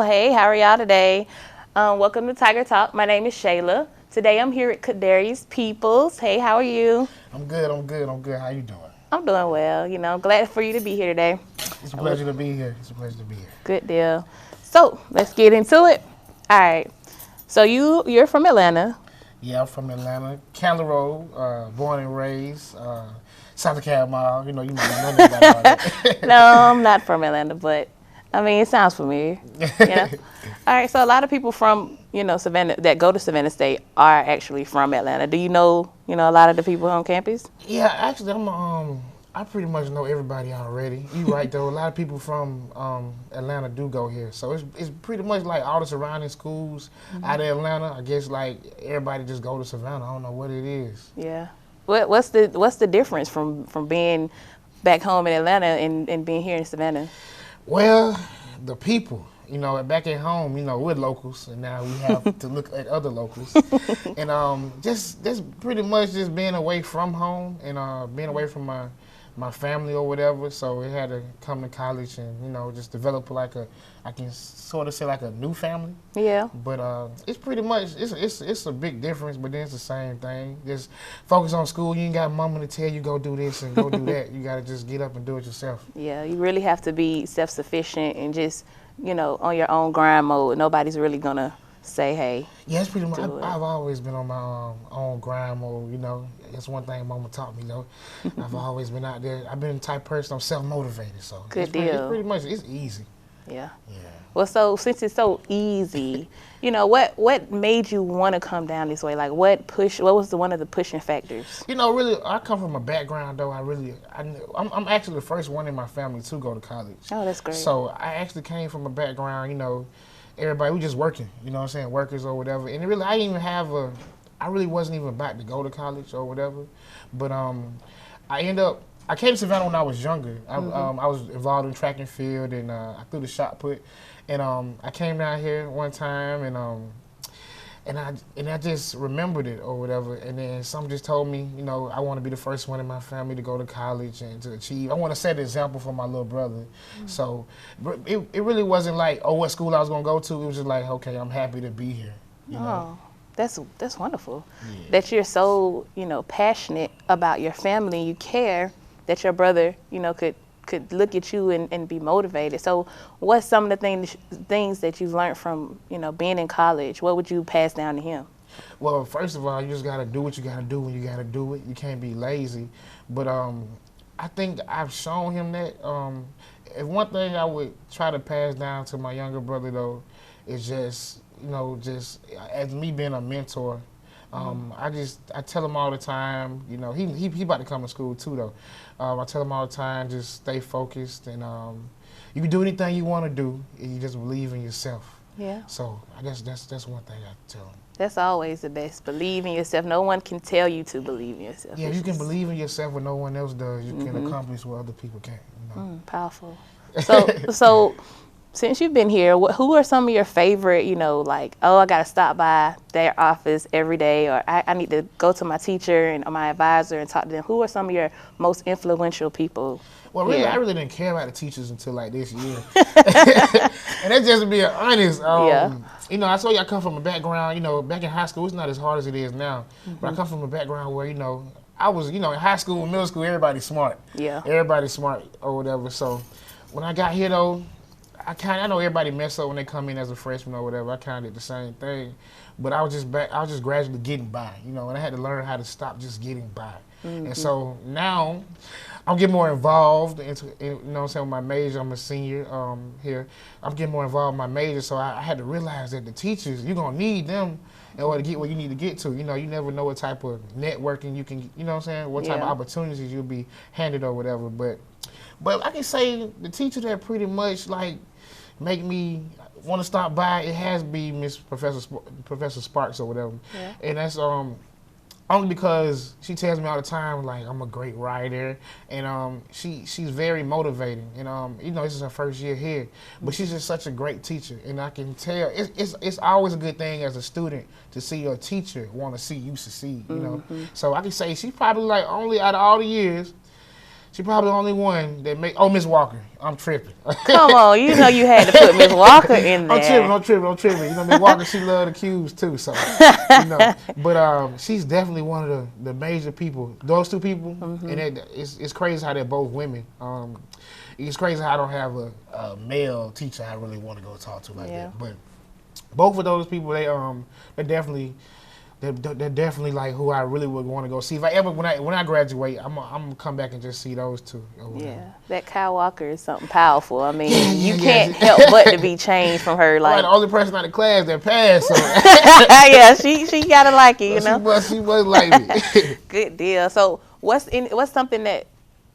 Hey, how are y'all today? Welcome to Tiger Talk. My name is Shayla. Today I'm here with Kadarius Peoples. Hey, how are you? I'm good. How you doing? I'm doing well. Glad for you to be here today. It's a pleasure to be here. Good deal. So let's get into it. All right. So you're from Atlanta. Yeah, I'm from Atlanta, Candler Road, born and raised, South Carolina. You might not know about all that. No, I'm not from Atlanta, but I mean it sounds familiar. All right. So a lot of people from Savannah that go to Savannah State are actually from Atlanta. Do you know a lot of the people on campus? Yeah, actually, I pretty much know everybody already. You right though. A lot of people from Atlanta do go here, so it's pretty much like all the surrounding schools out of Atlanta. I guess like everybody just go to Savannah. I don't know what it is. Yeah. What's the difference from being back home in Atlanta and being here in Savannah? Well, the people. Back at home, we're locals, and now we have to look at other locals. And just pretty much just being away from home and being away from my family or whatever. So we had to come to college and, just develop I can sort of say like a new family. Yeah. But it's pretty much, it's a big difference, but then it's the same thing. Just focus on school. You ain't got mama to tell you go do this and go do that. You got to just get up and do it yourself. Yeah, you really have to be self-sufficient and just on your own grind mode. Nobody's really gonna say, hey. Yeah, it's pretty much. I've always been on my own grind mode. That's one thing Mama taught me. I've always been out there. I've been the type of person. I'm self-motivated, so good deal. It's pretty much it's easy. Yeah. Yeah. Well, so since it's so easy, what made you want to come down this way? Like, what was one of the pushing factors? Really, I come from a background though. I'm actually the first one in my family to go to college. Oh, that's great. So I actually came from a background. Everybody we just working. Workers or whatever. And really, I really wasn't even about to go to college or whatever. But I came to Savannah when I was younger. I was involved in track and field, and I threw the shot put. And I came down here one time, and I just remembered it or whatever. And then something just told me, I want to be the first one in my family to go to college and to achieve. I want to set an example for my little brother. So it really wasn't like, oh, what school I was going to go to. It was just like, okay, I'm happy to be here. Oh, that's wonderful. Yeah. That you're so, passionate about your family. You care that your brother, could look at you and be motivated. So what's some of the things that you've learned from, being in college? What would you pass down to him? Well, first of all, you just got to do what you got to do when you got to do it. You can't be lazy. But I think I've shown him that. If one thing I would try to pass down to my younger brother, though, is just, just as me being a mentor. I tell him all the time, he about to come to school too though. I tell him all the time, just stay focused and you can do anything you want to do and you just believe in yourself. Yeah. So I guess that's one thing I tell him. That's always the best. Believe in yourself. No one can tell you to believe in yourself. Yeah, you can believe in yourself when no one else does. You can accomplish what other people can't. Powerful. So since you've been here, who are some of your favorite, like, oh, I got to stop by their office every day, or I need to go to my teacher and my advisor and talk to them. Who are some of your most influential people? Well, really, I really didn't care about the teachers until like this year. And that's just being honest. I saw you I come from a background, back in high school, it's not as hard as it is now. But I come from a background where, I was, in high school, middle school, everybody's smart. Yeah. Everybody's smart or whatever. So when I got here, though, I know everybody mess up when they come in as a freshman or whatever. I kind of did the same thing, but I was just gradually getting by, and I had to learn how to stop just getting by. And so now I'm getting more involved into, with my major. I'm a senior here. I'm getting more involved in my major, so I had to realize that the teachers, you're gonna need them in order to get where you need to get to. You never know what type of networking you can, what type of opportunities you'll be handed or whatever. But I can say the teacher that pretty much like make me want to stop by, it has been Professor Sparks or whatever. Yeah. And that's only because she tells me all the time, like, I'm a great writer, and she's very motivating. And this is her first year here, but she's just such a great teacher, and I can tell it's always a good thing as a student to see your teacher want to see you succeed. So I can say she's probably like only out of all the years, She probably the only one that make. Oh, Miss Walker. I'm tripping. Come on, you know you had to put Miss Walker in there. I'm tripping. You know, Miss Walker, she love the Qs too. So, you know, but she's definitely one of the major people. Those two people, and it's crazy how they're both women. It's crazy how I don't have a male teacher I really want to go talk to like that. But both of those people, they're definitely. They're definitely like who I really would want to go see. If I ever, when I graduate, I'm gonna come back and just see those two. Yeah, that Kyle Walker is something powerful. I mean, you can't help but to be changed from her. Like the only person out of class that passed. So. Yeah, she gotta like it, you know. She was like me. Good deal. So what's something that,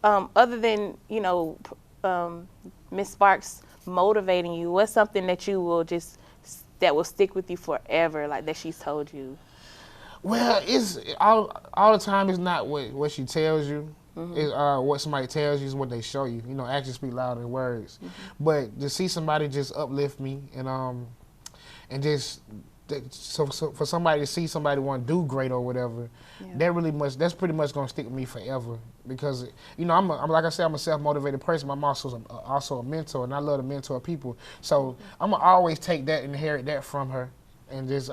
other than Miss Sparks motivating you, what's something that you will that will stick with you forever, like that she's told you? Well, it's all the time. It's not what she tells you. It's what somebody tells you is what they show you. You know, actions speak louder than words. But to see somebody just uplift me and just so for somebody to see somebody want to do great or whatever, that's pretty much gonna stick with me forever. Because I'm like I said, I'm a self-motivated person. I'm also a mentor, and I love to mentor people. So I'm gonna always take that, inherit that from her, and just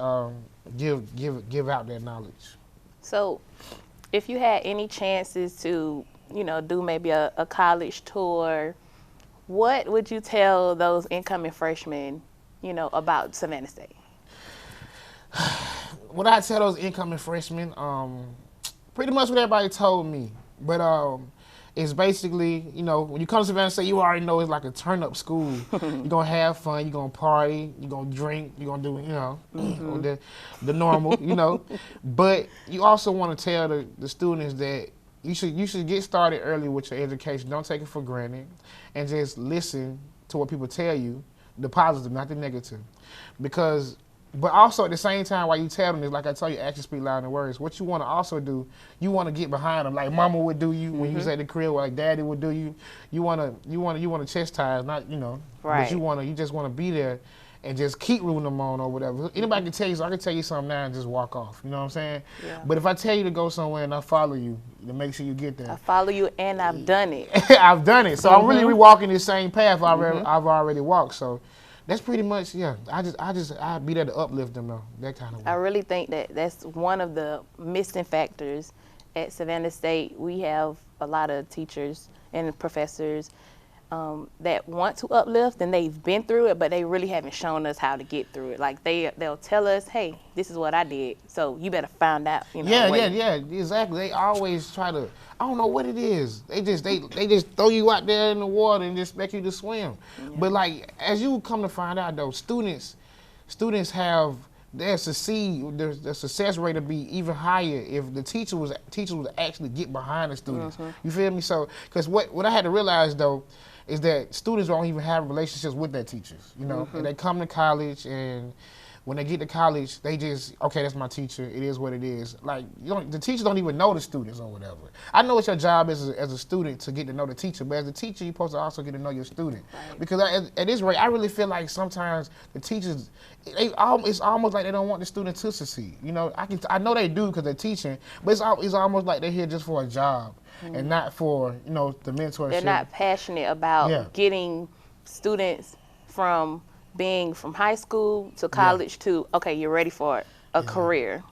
give out that knowledge. So, if you had any chances to, do maybe a college tour, what would you tell those incoming freshmen, about Savannah State? What I tell those incoming freshmen, pretty much what everybody told me, but it's basically, when you come to Savannah State, you already know it's like a turn-up school. You're gonna have fun, you're gonna party, you're gonna drink, you're gonna do, the normal, But you also want to tell the students that you should get started early with your education. Don't take it for granted, and just listen to what people tell you, the positive, not the negative, because. But also at the same time, while you tell them, it's like I tell you, actions speak louder than words. What you want to also do, you want to get behind them, like Mama would do you when you was at the crib, or like Daddy would do you. You want to chastise, not right. But you just want to be there, and just keep rooting them on or whatever. Anybody can tell you, so I can tell you something now and just walk off. You know what I'm saying? Yeah. But if I tell you to go somewhere and I follow you, to make sure you get there. I follow you, and I've done it. I've done it, so I'm really walking the same path I've already walked. So. That's pretty much, I be there to uplift them though, that kind of way. I really think that's one of the missing factors at Savannah State. We have a lot of teachers and professors that want to uplift, and they've been through it, but they really haven't shown us how to get through it. Like they'll tell us, hey, this is what I did, so you better find out. Yeah, exactly. They always try to. I don't know what it is. They just throw you out there in the water and just expect you to swim. Yeah. But like as you come to find out though, students have their success rate to be even higher if the teachers would actually get behind the students. You feel me? So because what I had to realize though is that students don't even have relationships with their teachers. And they come to college, and when they get to college, they just, okay, that's my teacher. It is what it is. Like the teachers don't even know the students or whatever. I know it's your job as a student to get to know the teacher, but as a teacher, you're supposed to also get to know your student. Right. Because at this rate, I really feel like sometimes the teachers, it's almost like they don't want the student to succeed. I know they do because they're teaching, but it's almost like they're here just for a job. And not for, the mentorship. They're not passionate about getting students from being from high school to college to, okay, you're ready for a career,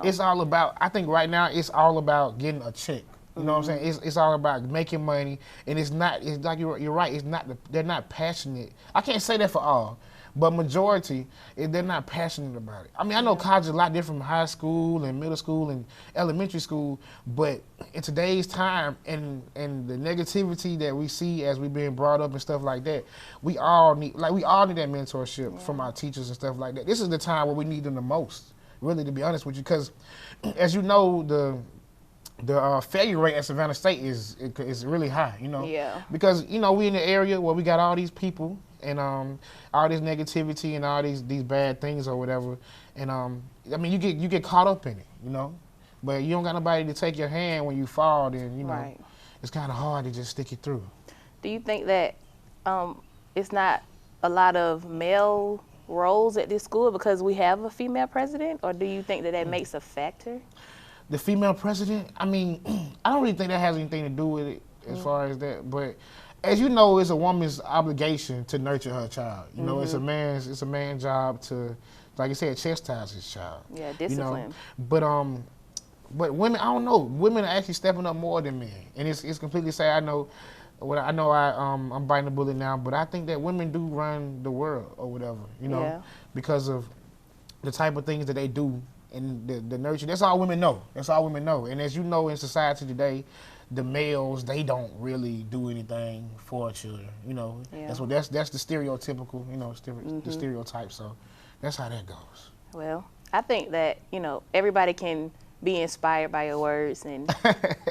It's all about, I think right now, it's all about getting a check. You know what I'm saying? It's all about making money, and it's like you're right, they're not passionate. I can't say that for all. But majority, they're not passionate about it. I mean, I know college is a lot different from high school and middle school and elementary school, but in today's time and the negativity that we see as we're being brought up and stuff like that, we all need that mentorship from our teachers and stuff like that. This is the time where we need them the most, really, to be honest with you, because as you know, the failure rate at Savannah State is really high, Yeah. Because, we in the area where we got all these people and all this negativity and all these bad things or whatever. And I mean, you get caught up in it, But you don't got nobody to take your hand when you fall, then, right. It's kind of hard to just stick it through. Do you think that it's not a lot of male roles at this school because we have a female president, or do you think that makes a factor? The female president, I mean, I don't really think that has anything to do with it. as far as that. But as you know, it's a woman's obligation to nurture her child. You know, it's a man's job to, like I said, chastise his child. Yeah, discipline. You know? But women, I don't know. Women are actually stepping up more than men, and it's completely sad. I know. I'm biting the bullet now, but I think that women do run the world or whatever. You know, because of the type of things that they do and the nurture. That's all women know. That's all women know. And as you know, in society today, the males, they don't really do anything for children. You know, that's the stereotypical. You know, the stereotype. So that's how that goes. Well, I think that everybody can be inspired by your words, and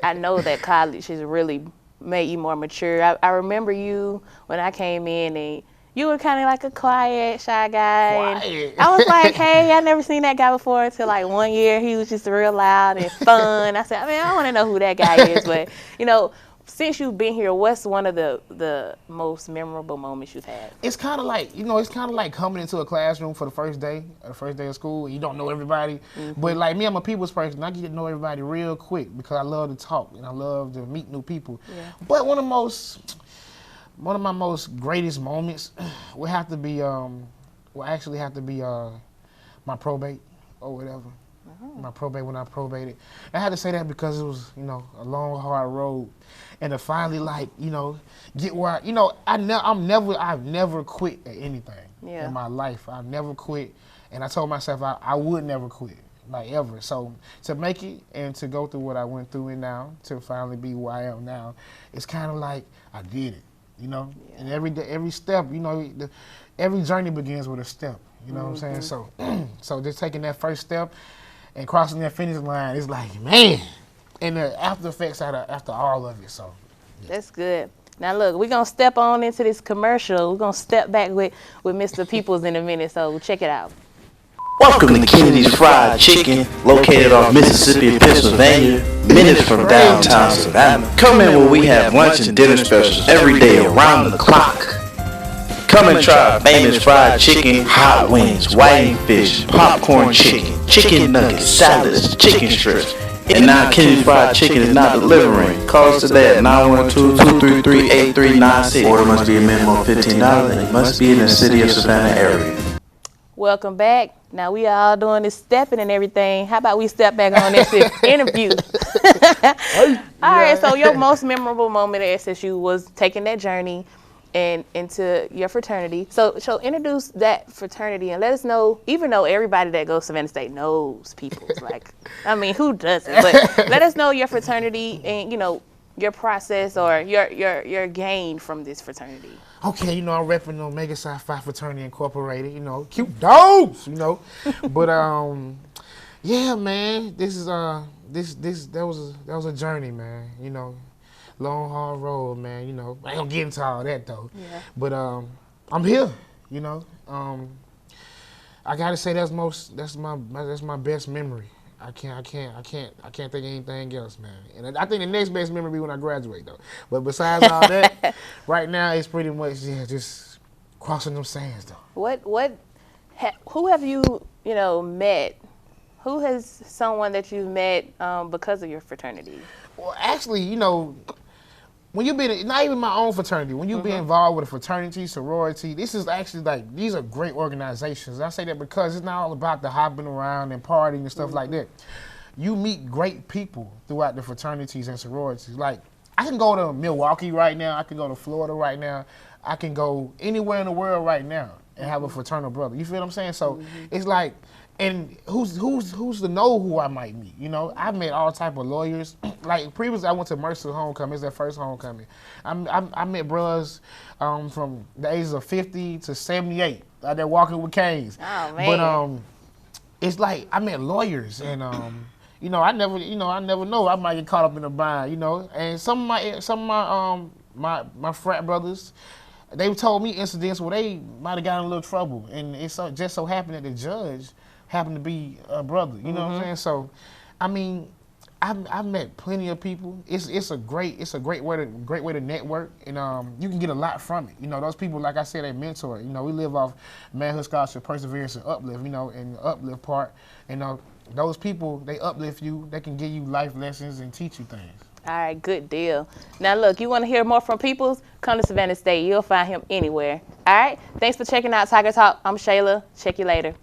I know that college has really made you more mature. I remember you when I came in, and you were kind of like a quiet, shy guy. Quiet. And I was like, hey, I never seen that guy before until like 1 year. He was just real loud and fun. I said, I want to know who that guy is. But, since you've been here, what's one of the most memorable moments you've had? It's kind of like, coming into a classroom for the first day of school, and you don't know everybody. But like me, I'm a people's person. I get to know everybody real quick because I love to talk and I love to meet new people. Yeah. But one of my most greatest moments would have to be, my probate or whatever. My probate, when I probated. I had to say that because it was, a long, hard road. And to finally, get where I've never quit at anything in my life. I've never quit. And I told myself I would never quit, like ever. So to make it and to go through what I went through and now, to finally be where I am now, it's kind of like I did it, And every step, every journey begins with a step, you know what I'm saying? So just taking that first step and crossing that finish line, it's like, man, and the after effects after all of it, so. Yeah. That's good. Now look, we're going to step on into this commercial. We're going to step back with Mr. Peoples in a minute, so check it out. Welcome to Kennedy's Fried Chicken, located off Mississippi and Pennsylvania, minutes from downtown Savannah. Come in where we have lunch and dinner specials every day around the clock. Come and try our famous fried chicken, hot wings, whiting fish, popcorn chicken, chicken nuggets, salads, chicken strips. And now Kennedy's Fried Chicken is not delivering. Call us today at 912-233-8396. Order must be a minimum of $15 and it must be in the city of Savannah area. Welcome back. Now we all doing this stepping and everything. How about we step back on this interview? All right, so your most memorable moment at SSU was taking that journey and into your fraternity. So introduce that fraternity and let us know, even though everybody that goes to Savannah State knows people. Like, who doesn't? But let us know your fraternity and, your process or your gain from this fraternity. Okay, I'm repping Omega Psi Phi Fraternity Incorporated, cute dogs, But yeah, man, that was a journey, man, long hard road, man, I ain't gonna get into all that though. Yeah. But I'm here, I gotta say that's my best memory. I can't think of anything else, man. And I think the next best memory be when I graduate though. But besides all that, right now it's pretty much just crossing them sands though. Who have you met? Who has someone that you've met because of your fraternity? Well, actually, when you be not even my own fraternity, when you be involved with a fraternity, sorority, this is actually these are great organizations. I say that because it's not all about the hopping around and partying and stuff like that. You meet great people throughout the fraternities and sororities. Like, I can go to Milwaukee right now. I can go to Florida right now. I can go anywhere in the world right now and have a fraternal brother. You feel what I'm saying? So it's like, and who's to know who I might meet? I've met all type of lawyers. Like previously, I went to Mercer homecoming. It's their first homecoming. I met bros from the ages of 50 to 78 out there walking with canes. Oh man! But it's like I met lawyers, and I never know. I might get caught up in a bind, And some of my frat brothers, they told me incidents where they might have gotten in a little trouble, and it just so happened that the judge happened to be a brother. You know what I'm saying? So, I've met plenty of people. It's a great way to network, and you can get a lot from it. Those people, like I said, they mentor. We live off manhood, scholarship, perseverance, and uplift. And the uplift part, those people, they uplift you. They can give you life lessons and teach you things. All right, good deal. Now look, you want to hear more from Peoples? Come to Savannah State. You'll find him anywhere. All right, thanks for checking out Tiger Talk. I'm Shayla. Check you later.